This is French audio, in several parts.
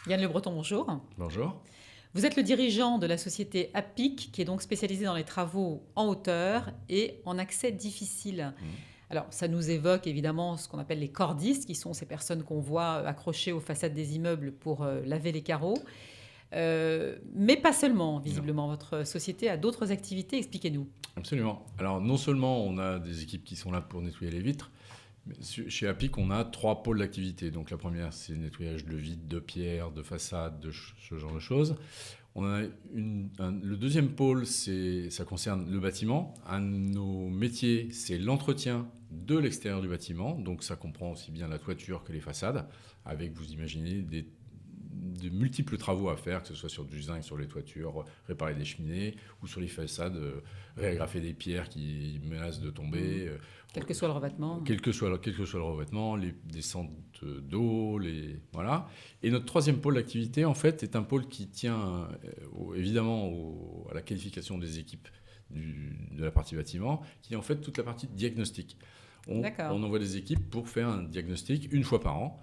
Yann Le Breton, bonjour. Bonjour. Vous êtes le dirigeant de la société APIC, qui est donc spécialisée dans les travaux en hauteur et en accès difficile. Mhm. Alors, ça nous évoque évidemment ce qu'on appelle les cordistes, qui sont ces personnes qu'on voit accrochées aux façades des immeubles pour laver les carreaux. Mais pas seulement, Non, visiblement. Votre société a d'autres activités. Expliquez-nous. absolument. Alors, non seulement on a des équipes qui sont là pour nettoyer les vitres, mais chez APIC, on a 3 pôles d'activité. Donc, la première, c'est le nettoyage de vitres, de pierres, de façades, ce genre de choses. On a le deuxième pôle, ça concerne le bâtiment. Un de nos métiers, c'est l'entretien de l'extérieur du bâtiment. Donc, ça comprend aussi bien la toiture que les façades, avec, vous imaginez, de multiples travaux à faire, que ce soit sur du zinc, sur les toitures, réparer des cheminées, ou sur les façades, réagrafer des pierres qui menacent de tomber, Quel que soit le revêtement. quel que soit le revêtement, les descentes d'eau, voilà. Et notre troisième pôle d'activité, en fait, est un pôle qui tient évidemment à la qualification des équipes de la partie bâtiment, qui est en fait toute la partie diagnostic. D'accord. On envoie des équipes pour faire un diagnostic une fois par an,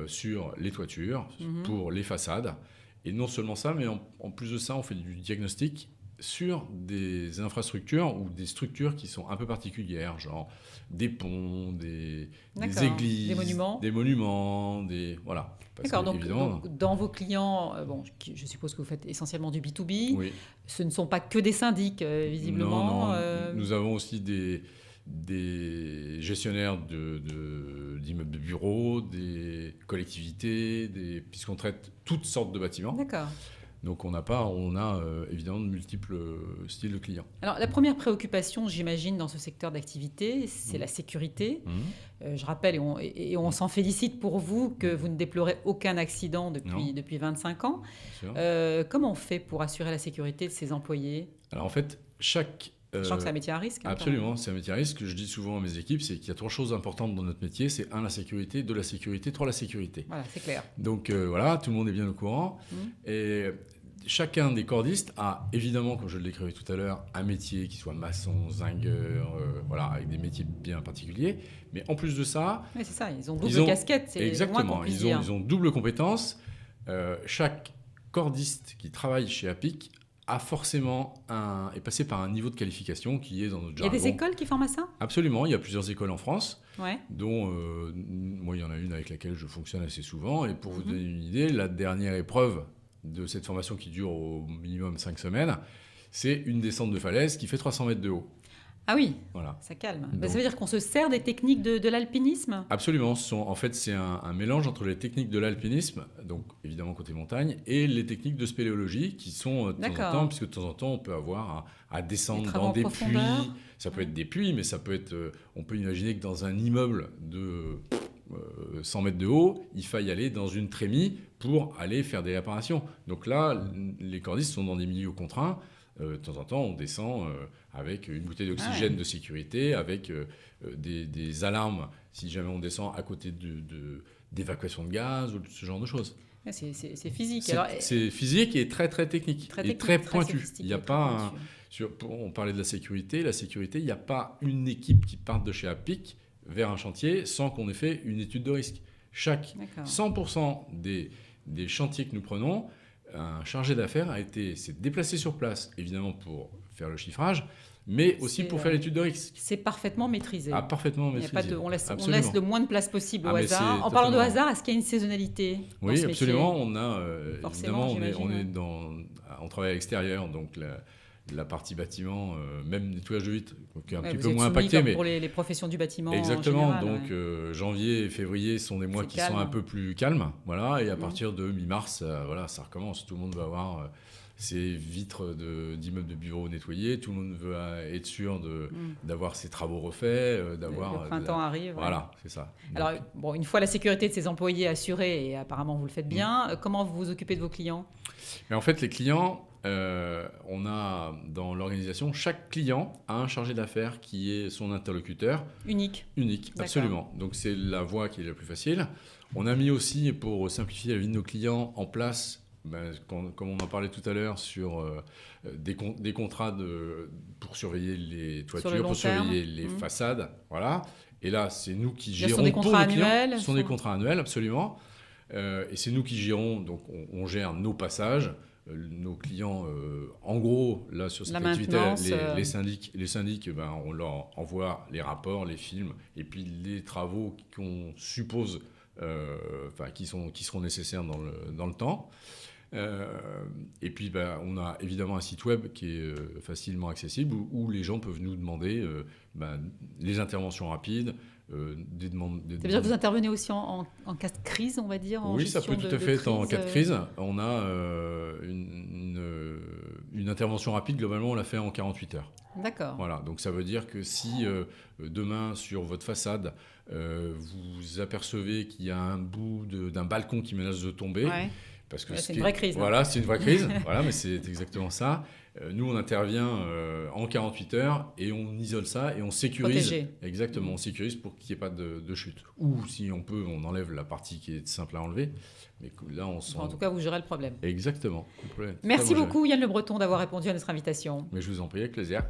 sur les toitures, pour les façades. Et non seulement ça, mais en plus de ça, on fait du diagnostic sur des infrastructures ou des structures qui sont un peu particulières, genre des ponts, des églises, Des monuments. voilà. Parce D'accord, que, donc, évidemment, donc, dans vos clients, bon, je suppose que vous faites essentiellement du B2B, oui. ce ne sont pas que des syndics, visiblement. Non, nous avons aussi des gestionnaires d'immeubles de bureaux, des collectivités, puisqu'on traite toutes sortes de bâtiments. D'accord. Donc on a évidemment de multiples styles de clients. Alors, la première préoccupation, j'imagine, dans ce secteur d'activité, c'est la sécurité. Je rappelle, et on s'en félicite pour vous, que vous ne déplorez aucun accident Non. depuis 25 ans. Bien sûr. Comment on fait pour assurer la sécurité de ses employés? Alors en fait, Sachant que c'est un métier à risque. absolument, c'est un métier à risque. Ce que je dis souvent à mes équipes, c'est qu'il y a 3 choses importantes dans notre métier. C'est 1, la sécurité, 2, la sécurité, 3, la sécurité. Voilà, c'est clair. Donc voilà, tout le monde est bien au courant. Et chacun des cordistes a évidemment, comme je le décrivais tout à l'heure, un métier qui soit maçon, zingueur, voilà, avec des métiers bien particuliers. Mais en plus de ça, Oui, c'est ça, ils ont double casquette, c'est le moins exactement, qu'on puisse dire. ils ont double compétence. Chaque cordiste qui travaille chez APIC a forcément est passé par un niveau de qualification qui est dans notre Il y a jargon. des écoles qui forment à ça? Absolument, il y a plusieurs écoles en France, Ouais. dont moi il y en a une avec laquelle je fonctionne assez souvent. Et pour vous donner une idée, la dernière épreuve de cette formation qui dure au minimum 5 semaines, c'est une descente de falaise qui fait 300 mètres de haut. Ah oui, Voilà. ça calme. Donc, Ça veut dire qu'on se sert des techniques de l'alpinisme? absolument. En fait, c'est un mélange entre les techniques de l'alpinisme, donc évidemment côté montagne, et les techniques de spéléologie qui sont de temps en temps, puisque de temps en temps, on peut avoir à descendre travaux dans en des profondeur. puits. Ça peut être des puits, mais ça peut être. On peut imaginer que dans un immeuble de 100 mètres de haut, il faille aller dans une trémie pour aller faire des réparations. Donc là, les cordistes sont dans des milieux contraints. De temps en temps, on descend avec une bouteille d'oxygène de sécurité, avec des alarmes si jamais on descend à côté d'évacuation de gaz ou ce genre de choses. Ouais, c'est physique. C'est physique et très très technique, Très et technique, très très pointu. sophistiqué, Il n'y a très pas pointu. on parlait de la sécurité. La sécurité, il n'y a pas une équipe qui parte de chez APIC vers un chantier sans qu'on ait fait une étude de risque. D'accord. 100% des chantiers que nous prenons, un chargé d'affaires s'est déplacé sur place, évidemment pour faire le chiffrage, mais aussi pour faire l'étude de risque. C'est parfaitement maîtrisé. Parfaitement Il y a maîtrisé. pas on laisse Absolument. le moins de place possible au Mais hasard. c'est En parlant de totalement- hasard, est-ce qu'il y a une saisonnalité dans Oui, ce absolument. métier? On a Forcément, évidemment, j'imagine. on travaille à l'extérieur, donc la partie bâtiment, même nettoyage de vitres, qui est un Ouais, petit vous peu êtes moins soumis impacté, comme mais pour les professions du bâtiment exactement. en général, Donc ouais. janvier et février sont des mois C'est qui calme. sont un peu plus calmes, voilà. Et à partir de mi-mars, voilà, ça recommence. Tout le monde va avoir ses vitres d'immeubles de bureaux nettoyées. Tout le monde veut être sûr d'avoir ses travaux refaits, d'avoir. Le printemps arrive. Ouais. Voilà, c'est ça. Alors, bon, une fois la sécurité de ses employés assurée, et apparemment vous le faites bien, comment vous vous occupez de vos clients? Mais en fait, les clients, on a dans l'organisation, chaque client a un chargé d'affaires qui est son interlocuteur. Unique. Unique, absolument. Donc c'est la voie qui est la plus facile. On a mis aussi, pour simplifier la vie de nos clients, en place, comme on en parlait tout à l'heure, sur des contrats pour surveiller les toitures, pour surveiller les façades. Voilà. Et là, c'est nous qui gérons des contrats pour nos clients. annuels. Ce sont des contrats annuels, absolument. Et c'est nous qui gérons, donc on gère nos passages. Nos clients, en gros, là, sur cette activité, les syndics ben, on leur envoie les rapports, les films, et puis les travaux qu'on suppose, qui seront nécessaires dans le temps. Et puis, ben, on a évidemment un site web qui est facilement accessible, où les gens peuvent nous demander les interventions rapides, des demandes. Ça veut dire que vous intervenez aussi en cas de crise, on va dire, en oui, ça gestion peut tout à fait être en cas de crise. crise. On a une intervention rapide, globalement, on l'a fait en 48 heures. D'accord. Voilà, donc ça veut dire que si demain, sur votre façade, vous apercevez qu'il y a un bout d'un balcon qui menace de tomber, Ouais. parce que C'est une vraie crise. Voilà, c'est une vraie crise, voilà, mais c'est exactement ça. Nous, on intervient en 48 heures et on isole ça et on sécurise. Protégé. Exactement, on sécurise pour qu'il n'y ait pas de chute. Ou si on peut, on enlève la partie qui est simple à enlever. Mais là, on sent... En tout cas, vous gérez le problème. Exactement. Merci beaucoup, Yann Le Breton, d'avoir répondu à notre invitation. Mais je vous en prie, avec plaisir.